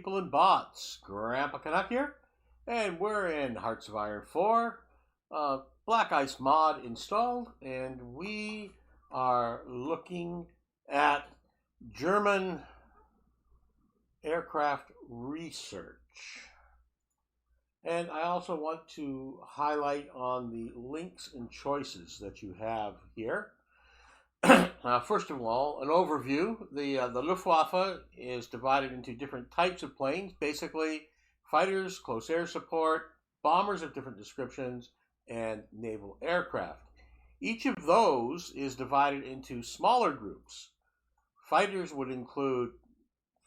people and bots. Grandpa Canuck here, and we're in Hearts of Iron 4. Black Ice mod installed, and we are looking at German aircraft research. And I also want to highlight on the links and choices that you have here. First of all, an overview. The Luftwaffe is divided into different types of planes, basically fighters, close air support, bombers of different descriptions, and naval aircraft. Each of those is divided into smaller groups. Fighters would include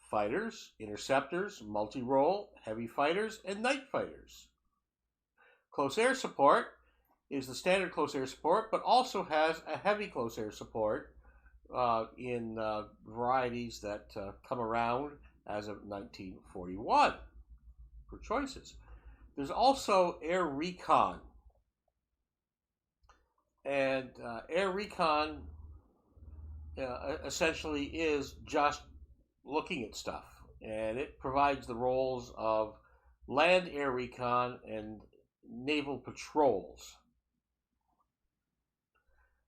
fighters, interceptors, multi-role, heavy fighters, and night fighters. Close air support is the standard close air support, but also has a heavy close air support in varieties that come around as of 1941 for choices. There's also air recon. And air recon essentially is just looking at stuff. And it provides the roles of land air recon and naval patrols.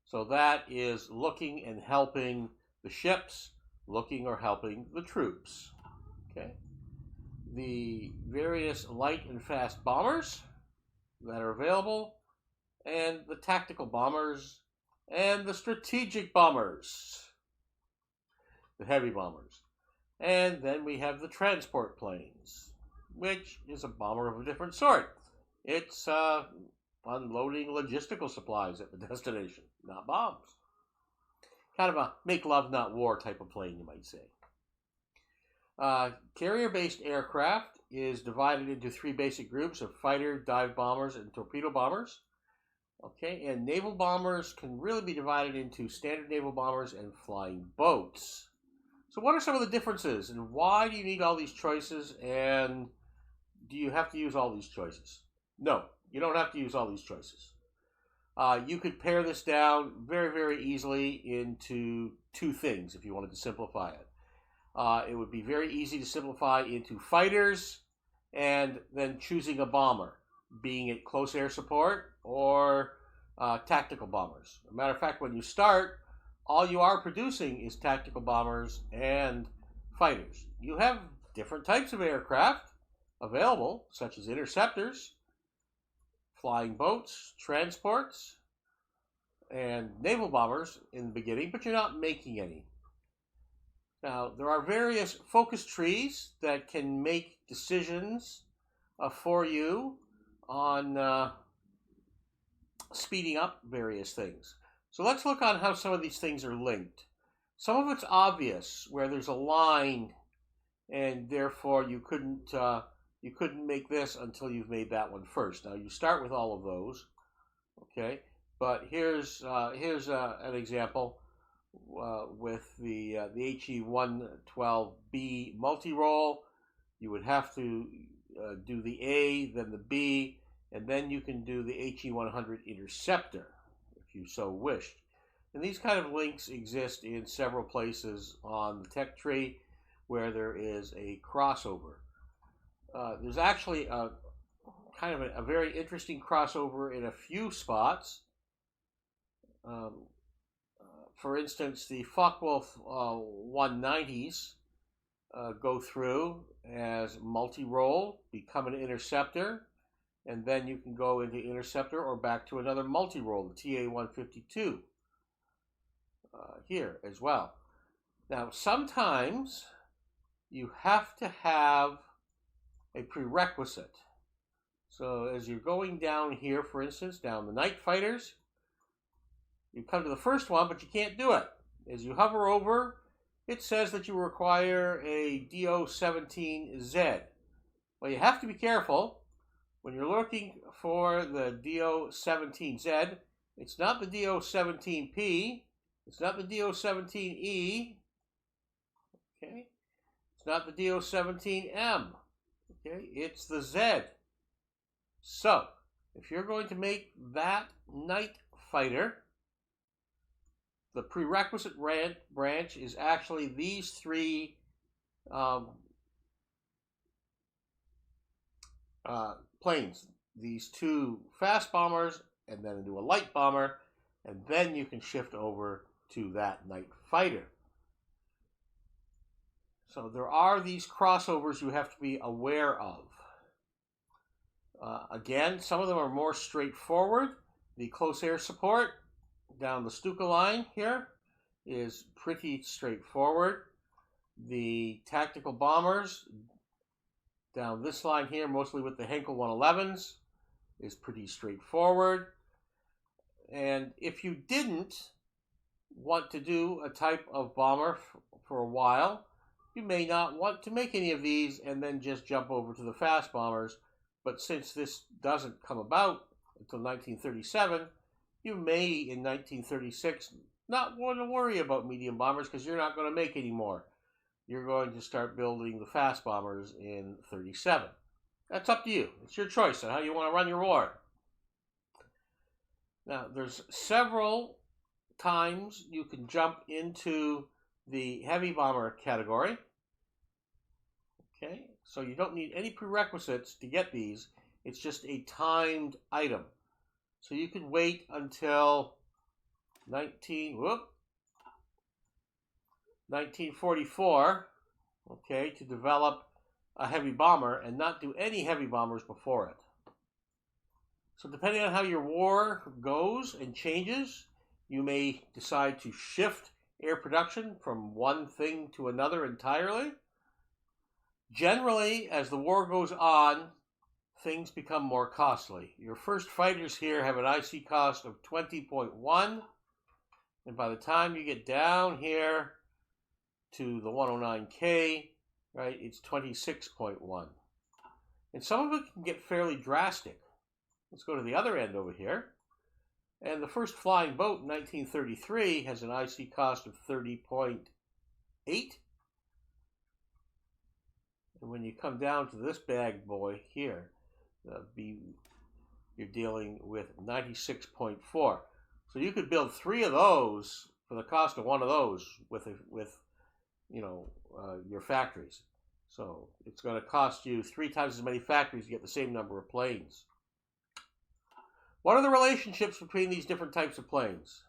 So that is looking and helping the ships, looking or helping the troops. Okay. The various light and fast bombers that are available, and the tactical bombers, and the strategic bombers, the heavy bombers. And then we have the transport planes, which is a bomber of a different sort. It's unloading logistical supplies at the destination, not bombs. Kind of a make love, not war type of plane, you might say. Carrier-based aircraft is divided into three basic groups of fighter, dive bombers, and torpedo bombers. Okay, and naval bombers can really be divided into standard naval bombers and flying boats. So what are some of the differences, and why do you need all these choices, and do you have to use all these choices? No, you don't have to use all these choices. You could pare this down very, very easily into two things if you wanted to simplify it. It would be very easy to simplify into fighters and then choosing a bomber, being it close air support or tactical bombers. As a matter of fact, when you start, all you are producing is tactical bombers and fighters. You have different types of aircraft available, such as interceptors, flying boats, transports, and naval bombers in the beginning, but you're not making any. Now, there are various focus trees that can make decisions for you on speeding up various things. So let's look on how some of these things are linked. Some of it's obvious, where there's a line, and therefore you couldn't make this until you've made that one first. Now you start with all of those, okay? But here's an example with the HE-112B multi-role. You would have to do the A, then the B, and then you can do the HE-100 interceptor if you so wished. And these kind of links exist in several places on the tech tree where there is a crossover. There's actually a kind of a very interesting crossover in a few spots. For instance, the Focke-Wulf 190s go through as multi-role, become an interceptor, and then you can go into interceptor or back to another multi-role, the TA-152 here as well. Now, sometimes you have to have a prerequisite. So as you're going down here, for instance, down the night fighters, you come to the first one, but you can't do it. As you hover over, it says that you require a DO-17Z. Well, you have to be careful. When you're looking for the DO-17Z, it's not the DO-17P, it's not the DO-17E, okay? It's not the DO-17M, okay? It's the Z. So, if you're going to make that night fighter, the prerequisite branch is actually these three planes. These two fast bombers, and then into a light bomber, and then you can shift over to that night fighter. So there are these crossovers you have to be aware of. Again, some of them are more straightforward. The close air support down the Stuka line here is pretty straightforward. The tactical bombers down this line here, mostly with the Henkel 111s, is pretty straightforward. And if you didn't want to do a type of bomber for a while, you may not want to make any of these and then just jump over to the fast bombers. But since this doesn't come about until 1937, you may in 1936 not want to worry about medium bombers because you're not going to make any more. You're going to start building the fast bombers in 37. That's up to you. It's your choice on how you want to run your war. Now, there's several times you can jump into the heavy bomber category. Okay, so you don't need any prerequisites to get these. It's just a timed item. So you can wait until 1944, okay, to develop a heavy bomber and not do any heavy bombers before it. So depending on how your war goes and changes, you may decide to shift air production from one thing to another entirely. Generally, as the war goes on, things become more costly. Your first fighters here have an IC cost of 20.1, and by the time you get down here to the 109K, right, it's 26.1. And some of it can get fairly drastic. Let's go to the other end over here. And the first flying boat in 1933 has an IC cost of 30.8. And when you come down to this bag boy here, you're dealing with 96.4. So you could build 3 of those for the cost of one of those with your factories. So it's going to cost you 3 times as many factories to get the same number of planes. What are the relationships between these different types of planes?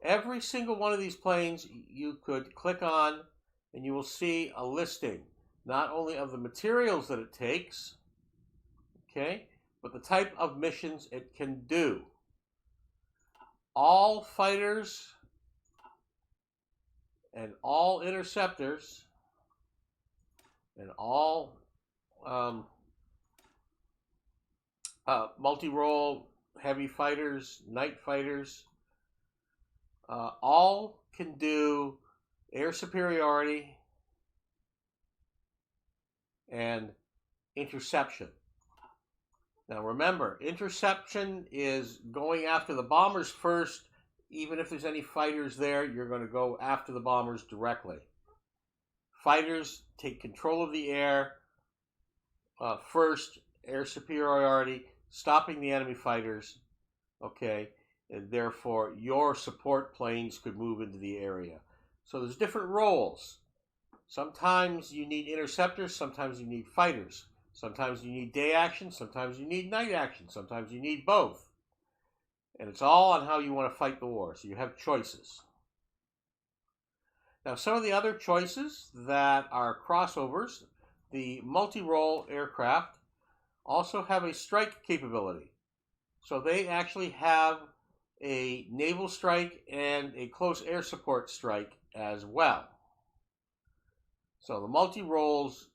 Every single one of these planes you could click on and you will see a listing, not only of the materials that it takes, okay, but the type of missions it can do. All fighters and all interceptors and all multi-role heavy fighters, night fighters, all can do air superiority and interception. Now remember, interception is going after the bombers first. Even if there's any fighters there, you're going to go after the bombers directly. Fighters take control of the air first, air superiority, stopping the enemy fighters, okay, and therefore your support planes could move into the area. So there's different roles. Sometimes you need interceptors, sometimes you need fighters. Sometimes you need day action, sometimes you need night action, sometimes you need both. And it's all on how you want to fight the war, so you have choices. Now some of the other choices that are crossovers, the multi-role aircraft also have a strike capability. So they actually have a naval strike and a close air support strike as well. So the multi-roles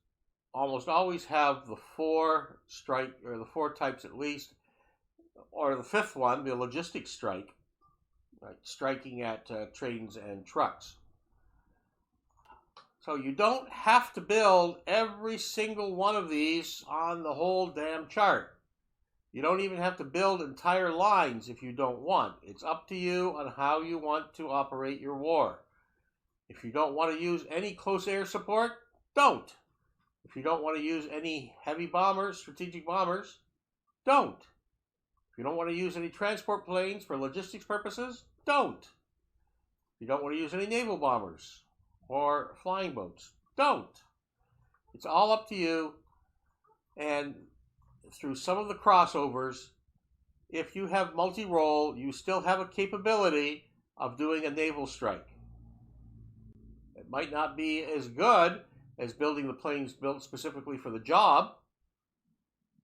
almost always have the 4 strike, or the 4 types at least, or the 5th one, the logistics strike, right, striking at trains and trucks. So you don't have to build every single one of these on the whole damn chart. You don't even have to build entire lines if you don't want. It's up to you on how you want to operate your war. If you don't want to use any close air support, don't. If you don't want to use any heavy bombers, strategic bombers, don't. If you don't want to use any transport planes for logistics purposes, don't. If you don't want to use any naval bombers or flying boats, don't. It's all up to you. And through some of the crossovers, if you have multi-role, you still have a capability of doing a naval strike. It might not be as good as building the planes built specifically for the job,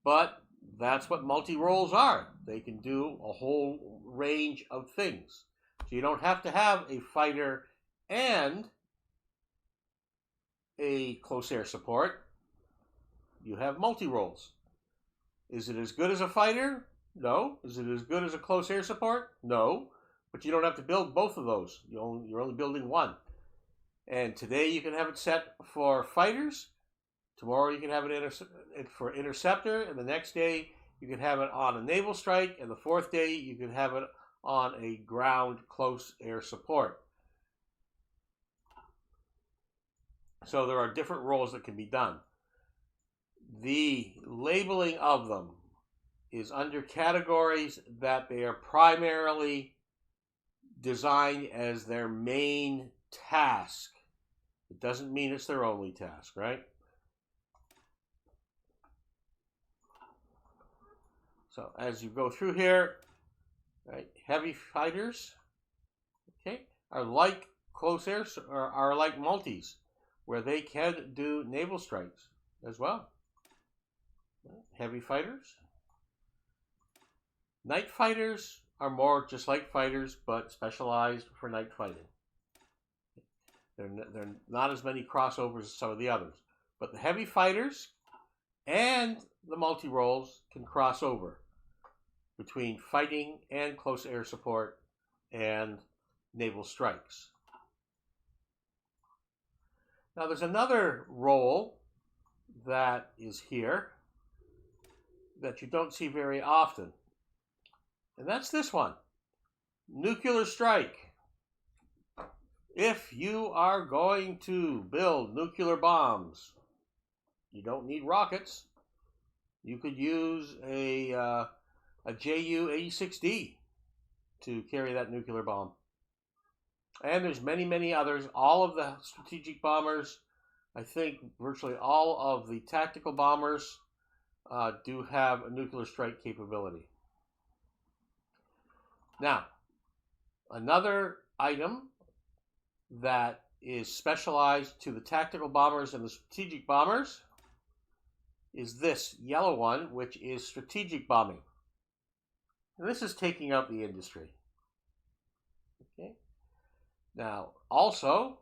but that's what multi-roles are. They can do a whole range of things. So you don't have to have a fighter and a close air support. You have multi-roles. Is it as good as a fighter? No. Is it as good as a close air support? No. But you don't have to build both of those. You're only building one. And today you can have it set for fighters. Tomorrow you can have it for interceptor. And the next day you can have it on a naval strike. And the fourth day you can have it on a ground close air support. So there are different roles that can be done. The labeling of them is under categories that they are primarily designed as their main task. It doesn't mean it's their only task, right? So as you go through here, right, heavy fighters, okay, are like close air, or are like multis, where they can do naval strikes as well. Heavy fighters. Night fighters are more just like fighters, but specialized for night fighting. They're not as many crossovers as some of the others. But the heavy fighters and the multi-roles can cross over between fighting and close air support and naval strikes. Now there's another role that is here that you don't see very often. And that's this one, nuclear strike. If you are going to build nuclear bombs, you don't need rockets. You could use a Ju-86D to carry that nuclear bomb. And there's many, many others. All of the strategic bombers, I think virtually all of the tactical bombers do have a nuclear strike capability. Now, another item that is specialized to the tactical bombers and the strategic bombers is this yellow one, which is strategic bombing. And this is taking out the industry. Okay. Now, also,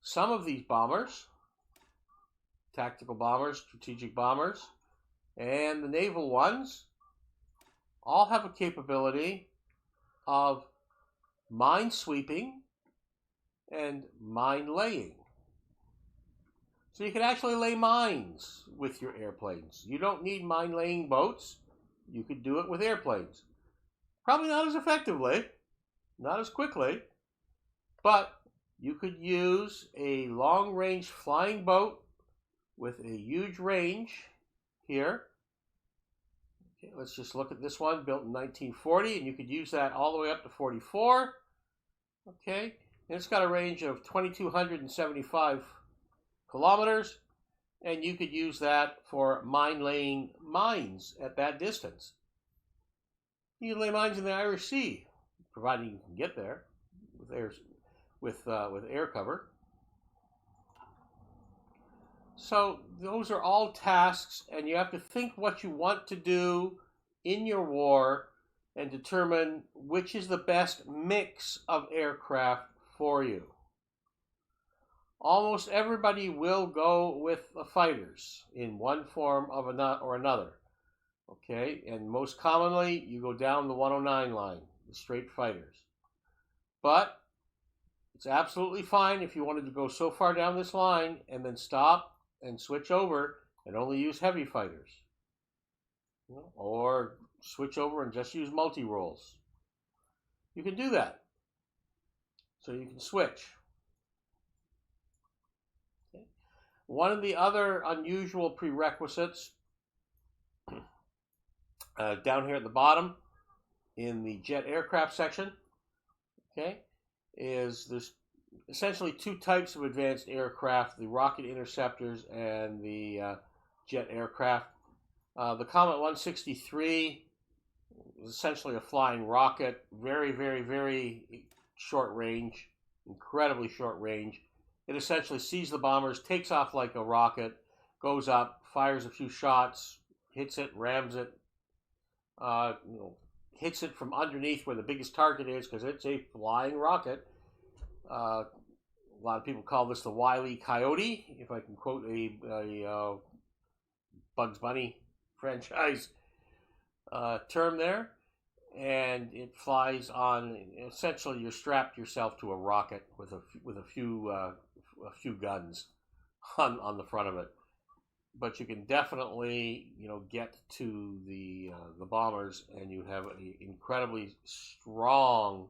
some of these bombers, tactical bombers, strategic bombers, and the naval ones, all have a capability of mine sweeping and mine laying. So you can actually lay mines with your airplanes. You don't need mine laying boats. You could do it with airplanes. Probably not as effectively, not as quickly, but you could use a long-range flying boat with a huge range here. Okay, let's just look at this one, built in 1940, and you could use that all the way up to 44. Okay, and it's got a range of 2,275 kilometers, and you could use that for mine-laying mines at that distance. You can lay mines in the Irish Sea, providing you can get there with air cover. So those are all tasks, and you have to think what you want to do in your war and determine which is the best mix of aircraft for you. Almost everybody will go with the fighters in one form or another. Okay, and most commonly you go down the 109 line, the straight fighters. But it's absolutely fine if you wanted to go so far down this line and then stop and switch over and only use heavy fighters. Or switch over and just use multi-roles. You can do that. So you can switch. Okay. One of the other unusual prerequisites down here at the bottom in the jet aircraft section, okay, is there's essentially two types of advanced aircraft, the rocket interceptors and the jet aircraft. The Comet 163 is essentially a flying rocket, very, very, very short range, incredibly short range. It essentially sees the bombers, takes off like a rocket, goes up, fires a few shots, hits it, rams it, hits it from underneath where the biggest target is because it's a flying rocket. A lot of people call this the Wile E. Coyote, if I can quote a Bugs Bunny franchise term there. And it flies on. Essentially, you're strapped yourself to a rocket with a few guns on the front of it. But you can definitely get to the bombers, and you have an incredibly strong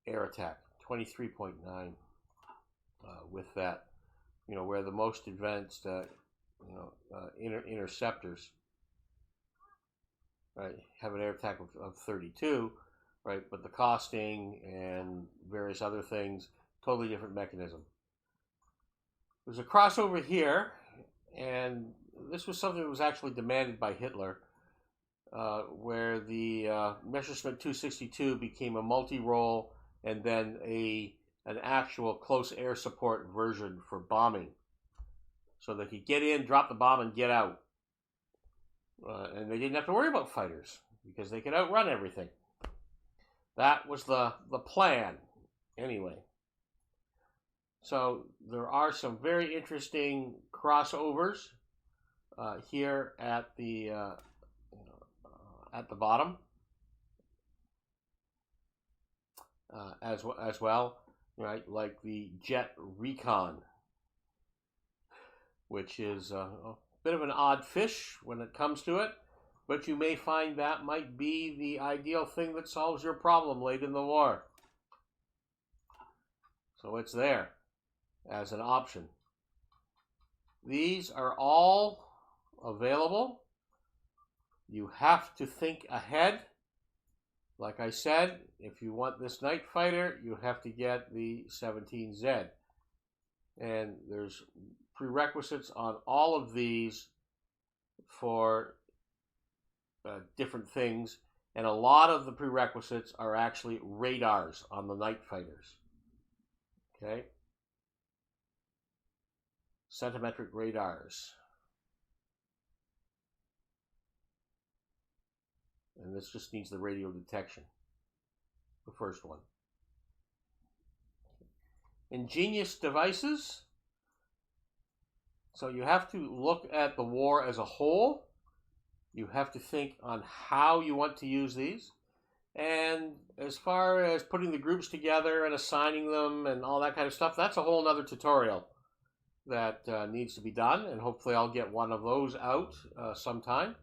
air attack, 23.9 with that. Where the most advanced interceptors, right, have an air attack of 32, right? But the costing and various other things, totally different mechanism. There's a crossover here, and this was something that was actually demanded by Hitler, where the Messerschmitt 262 became a multi-role and then an actual close air support version for bombing. So they could get in, drop the bomb, and get out. And they didn't have to worry about fighters because they could outrun everything. That was the plan, anyway. So there are some very interesting crossovers here at the bottom as well, right? Like the Jet Recon, which is a bit of an odd fish when it comes to it, but you may find that might be the ideal thing that solves your problem late in the war. So it's there as an option. These are all available. You have to think ahead. Like I said, if you want this night fighter, you have to get the 17Z. And there's prerequisites on all of these for different things. And a lot of the prerequisites are actually radars on the night fighters. Okay? Centimetric radars. And this just needs the radio detection. The first one. Ingenious devices. So you have to look at the war as a whole. You have to think on how you want to use these. And as far as putting the groups together and assigning them and all that kind of stuff, that's a whole other tutorial that needs to be done. And hopefully I'll get one of those out sometime.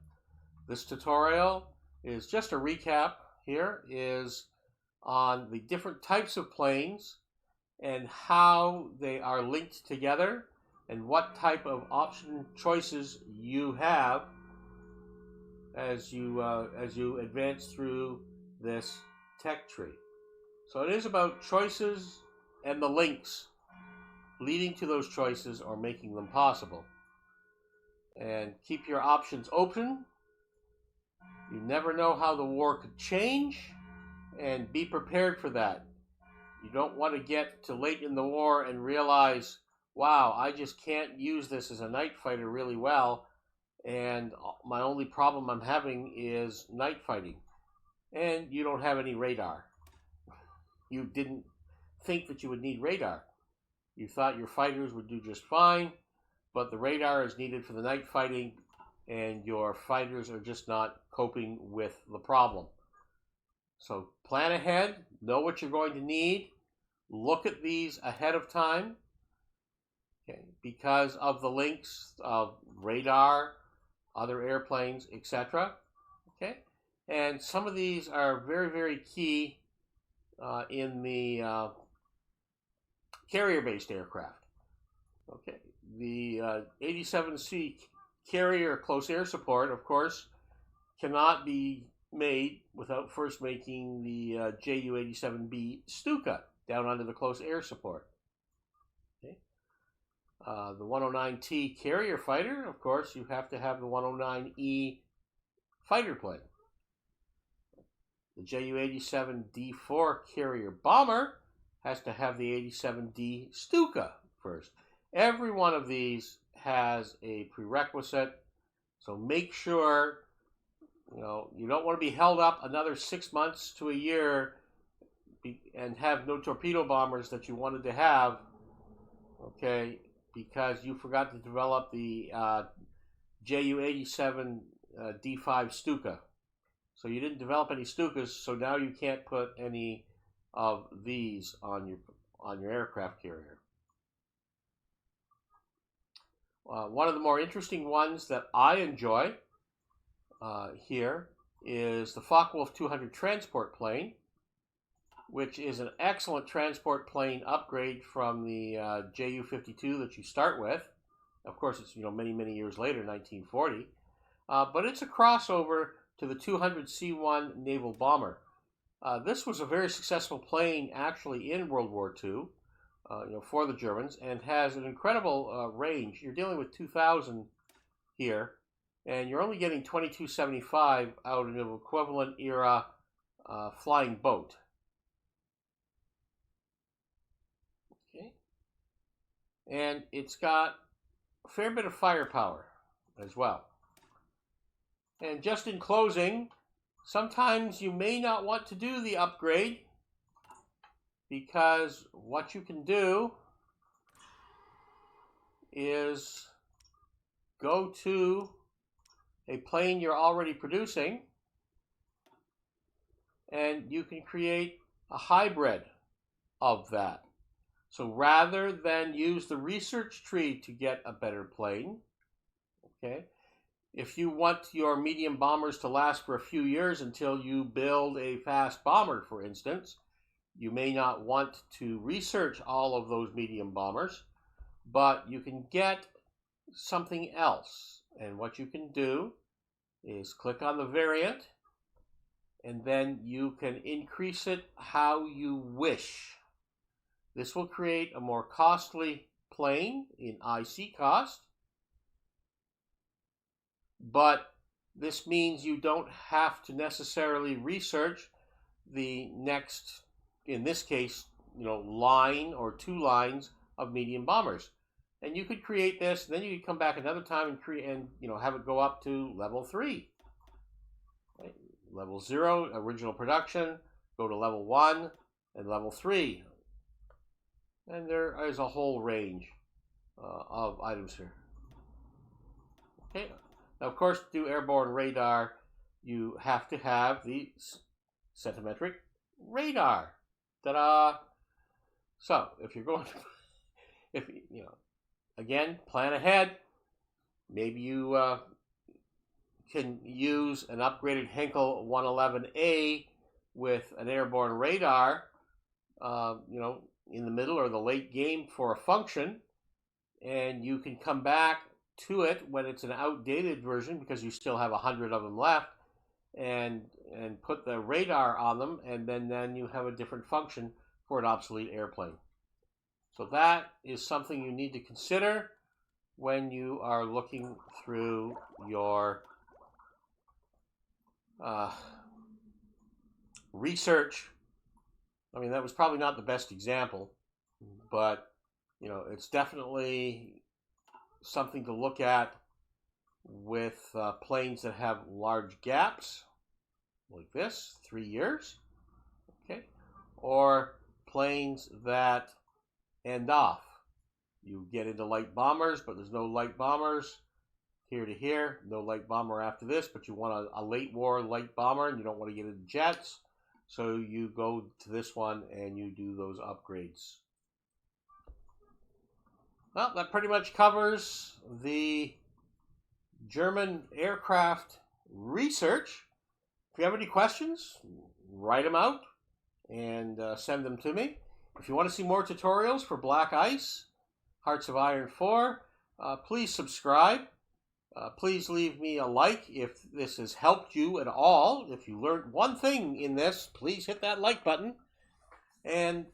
This tutorial is just a recap here, is on the different types of planes and how they are linked together and what type of option choices you have as you advance through this tech tree. So it is about choices and the links leading to those choices or making them possible. And keep your options open. You never know how the war could change, and be prepared for that. You don't want to get to late in the war and realize, wow, I just can't use this as a night fighter really well, and my only problem I'm having is night fighting. And you don't have any radar. You didn't think that you would need radar. You thought your fighters would do just fine, but the radar is needed for the night fighting, and your fighters are just not coping with the problem. So plan ahead, know what you're going to need, look at these ahead of time, okay, because of the links of radar, other airplanes, etc. Okay, and some of these are very, very key in the carrier-based aircraft. Okay, the 87C carrier close air support, of course, cannot be made without first making the Ju-87B Stuka down under the close air support. Okay. The 109T carrier fighter, of course, you have to have the 109E fighter plane. The Ju-87D4 carrier bomber has to have the 87D Stuka first. Every one of these has a prerequisite, so make sure you don't want to be held up another 6 months to a year and have no torpedo bombers that you wanted to have, okay, because you forgot to develop the Ju-87 D5 Stuka. So you didn't develop any Stukas, so now you can't put any of these on your aircraft carrier. One of the more interesting ones that I enjoy here is the Focke-Wulf 200 transport plane, which is an excellent transport plane upgrade from the Ju-52 that you start with. Of course, it's many years later, 1940, but it's a crossover to the 200C1 naval bomber. This was a very successful plane actually in World War II, for the Germans, and has an incredible range. You're dealing with 2,000 here, and you're only getting 2275 out of an equivalent era flying boat. Okay, and it's got a fair bit of firepower as well. And just in closing, sometimes you may not want to do the upgrade, because what you can do is go to a plane you're already producing, and you can create a hybrid of that. So rather than use the research tree to get a better plane, okay, if you want your medium bombers to last for a few years until you build a fast bomber, for instance, you may not want to research all of those medium bombers, but you can get something else. And what you can do is click on the variant, and then you can increase it how you wish. This will create a more costly plane in IC cost, but this means you don't have to necessarily research the next, in this case, line or 2 lines of medium bombers. And you could create this, and then you could come back another time and create, and have it go up to level 3. Right? Level 0, original production, go to level 1 and level 3. And there is a whole range of items here. Okay. Now, of course, to do airborne radar, you have to have the centimetric radar. Ta-da! So, if you're going to, again, plan ahead. Maybe you can use an upgraded Henkel 111A with an airborne radar, in the middle or the late game for a function, and you can come back to it when it's an outdated version, because you still have 100 of them left, and put the radar on them, and then you have a different function for an obsolete airplane. So that is something you need to consider when you are looking through your research. I mean, that was probably not the best example, but it's definitely something to look at with planes that have large gaps, like this, 3 years, okay, or planes that end off. You get into light bombers, but there's no light bombers here to here, no light bomber after this, but you want a late war light bomber, and you don't want to get into jets, so you go to this one and you do those upgrades. Well, that pretty much covers the German aircraft research. If you have any questions, write them out and send them to me. If you want to see more tutorials for Black Ice, Hearts of Iron 4, please subscribe. Please leave me a like if this has helped you at all. If you learned one thing in this, please hit that like button. And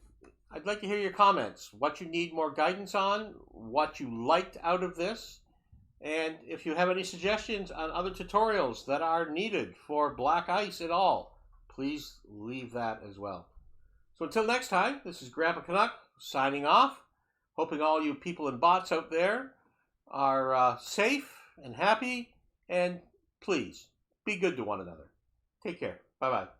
I'd like to hear your comments, what you need more guidance on, what you liked out of this, and if you have any suggestions on other tutorials that are needed for black ice at all, please leave that as well. So until next time, this is Grandpa Canuck signing off, hoping all you people and bots out there are safe and happy, and please be good to one another. Take care. Bye-bye.